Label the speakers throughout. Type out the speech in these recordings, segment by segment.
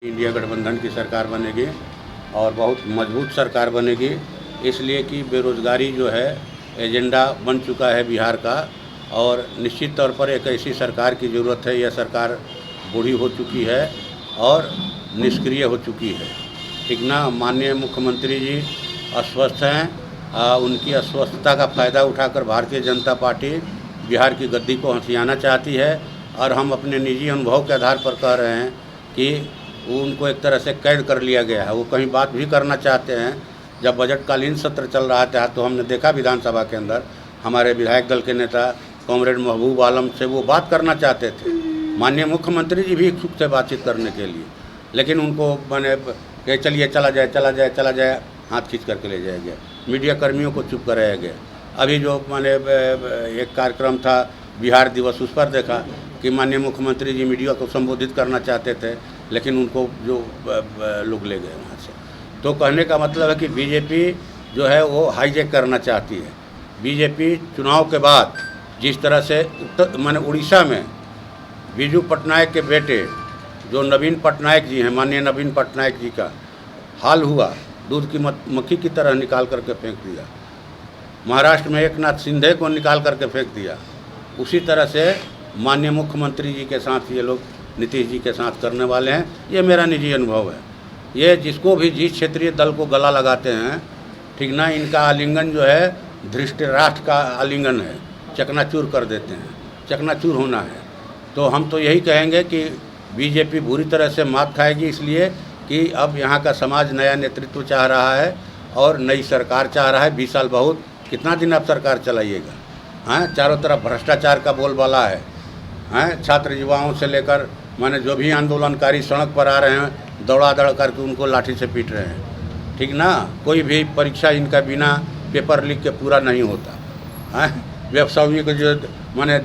Speaker 1: India गठबंधन की सरकार बनेगी और बहुत मजबूत सरकार बनेगी, इसलिए कि बेरोज़गारी जो है एजेंडा बन चुका है बिहार का और निश्चित तौर पर एक ऐसी सरकार की ज़रूरत है। यह सरकार बूढ़ी हो चुकी है और निष्क्रिय हो चुकी है। ठीक ना, माननीय मुख्यमंत्री जी अस्वस्थ हैं। उनकी अस्वस्थता का फ़ायदा उठाकर भारतीय जनता पार्टी बिहार की गद्दी को हथियाना चाहती है और हम अपने निजी अनुभव के आधार पर कह रहे हैं कि उनको एक तरह से कैद कर लिया गया है। वो कहीं बात भी करना चाहते हैं। जब बजटकालीन सत्र चल रहा था तो हमने देखा विधानसभा के अंदर हमारे विधायक दल के नेता कॉमरेड महबूब आलम से वो बात करना चाहते थे। माननीय मुख्यमंत्री जी भी इच्छुक थे बातचीत करने के लिए, लेकिन उनको मैंने चलिए चला जाए हाथ खींच करके ले जाया गया। मीडिया कर्मियों को चुप कराया गया। अभी जो मैंने एक कार्यक्रम था बिहार दिवस, उस पर देखा कि माननीय मुख्यमंत्री जी मीडिया को संबोधित करना चाहते थे, लेकिन उनको जो लोग ले गए वहाँ से। तो कहने का मतलब है कि बीजेपी जो है वो हाईजैक करना चाहती है। बीजेपी चुनाव के बाद जिस तरह से उड़ीसा में बीजू पटनायक के बेटे जो नवीन पटनायक जी हैं, माननीय नवीन पटनायक जी का हाल हुआ, दूध की मक्खी की तरह निकाल करके फेंक दिया। महाराष्ट्र में एकनाथ शिंदे को निकाल करके फेंक दिया। उसी तरह से माननीय मुख्यमंत्री जी के साथ ये लोग नीतीश जी के साथ करने वाले हैं। ये मेरा निजी अनुभव है। ये जिसको भी जिस क्षेत्रीय दल को गला लगाते हैं, ठीक ना, इनका आलिंगन जो है धृतराष्ट्र का आलिंगन है, चकनाचूर कर देते हैं। चकनाचूर होना है तो हम तो यही कहेंगे कि बीजेपी बुरी तरह से मात खाएगी, इसलिए कि अब यहाँ का समाज नया नेतृत्व चाह रहा है और नई सरकार चाह रहा है। 20 साल बहुत, कितना दिन आप सरकार चलाइएगा? हाँ, चारों तरफ भ्रष्टाचार का बोलबाला है। हैं, छात्र युवाओं से लेकर माने जो भी आंदोलनकारी सड़क पर आ रहे हैं, दौड़ा दौड़ करके उनको लाठी से पीट रहे हैं। ठीक ना, कोई भी परीक्षा इनका बिना पेपर लिख के पूरा नहीं होता। हैं, व्यवसायियों के जो माने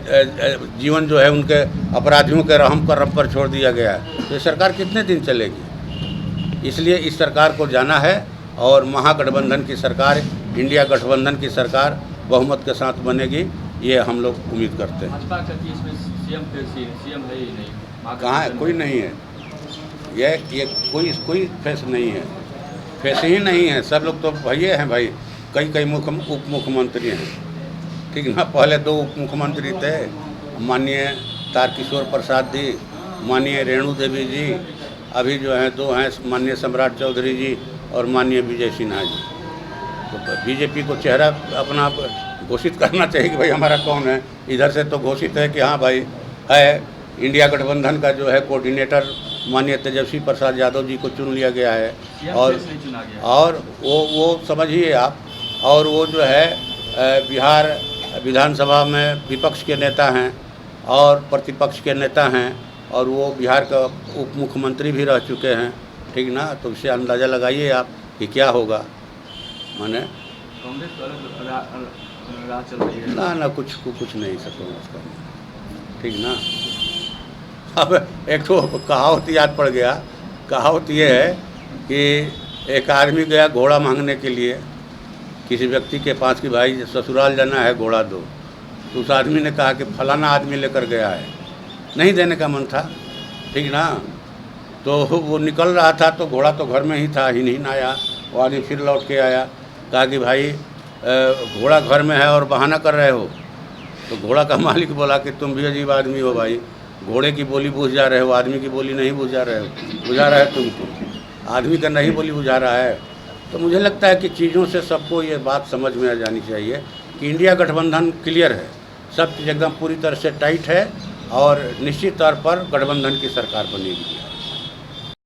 Speaker 1: जीवन जो है उनके अपराधियों के रहम करम पर छोड़ दिया गया है। तो ये सरकार कितने दिन चलेगी? इसलिए इस सरकार को जाना है और महागठबंधन की सरकार, इंडिया गठबंधन की सरकार बहुमत के साथ बनेगी, ये हम लोग उम्मीद करते हैं।
Speaker 2: सीएम है ही नहीं,
Speaker 1: कहाँ है? कोई नहीं है। ये कोई फेस नहीं है, फेस ही नहीं है। सब लोग तो भैया हैं भाई, कई उप मुख्यमंत्री हैं। ठीक ना, पहले 2 उप मुख्यमंत्री थे, माननीय तारकिशोर प्रसाद जी, माननीय रेणु देवी जी, अभी जो हैं 2 हैं, माननीय सम्राट चौधरी जी और माननीय विजय सिन्हा जी। तो बीजेपी को चेहरा अपना घोषित करना चाहिए कि भाई हमारा कौन है। इधर से तो घोषित है कि हाँ भाई है, इंडिया गठबंधन का जो है कोऑर्डिनेटर माननीय तेजस्वी प्रसाद यादव जी को चुन लिया गया है और वो समझिए आप। और वो जो है बिहार विधानसभा में विपक्ष के नेता हैं और प्रतिपक्ष के नेता हैं और वो बिहार का उप मुख्यमंत्री भी रह चुके हैं। ठीक ना, तो इससे अंदाज़ा लगाइए आप कि क्या होगा। माने
Speaker 2: कांग्रेस राह चल रही है
Speaker 1: ना कुछ नहीं सकता उसका। ठीक ना, अब एक तो कहावत याद पड़ गया। कहावत ये है कि एक आदमी गया घोड़ा मांगने के लिए किसी व्यक्ति के पास कि भाई ससुराल जाना है, घोड़ा दो। तो उस आदमी ने कहा कि फलाना आदमी लेकर गया है, नहीं देने का मन था। ठीक ना, तो वो निकल रहा था तो घोड़ा तो घर में ही था, हिन आया। वो आदमी फिर लौट के आया, कहा कि भाई घोड़ा घर में है और बहाना कर रहे हो। तो घोड़ा का मालिक बोला कि तुम भी अजीब आदमी हो भाई, घोड़े की बोली बुझ जा रहे हो, आदमी की बोली नहीं बुझा रहे हो। बुझा रहा है तुमको, आदमी का नहीं बोली बुझा रहा है। तो मुझे लगता है कि चीज़ों से सबको ये बात समझ में आ जानी चाहिए कि इंडिया गठबंधन क्लियर है, सब चीज़ एकदम पूरी तरह से टाइट है और निश्चित तौर पर गठबंधन की सरकार बनेगी।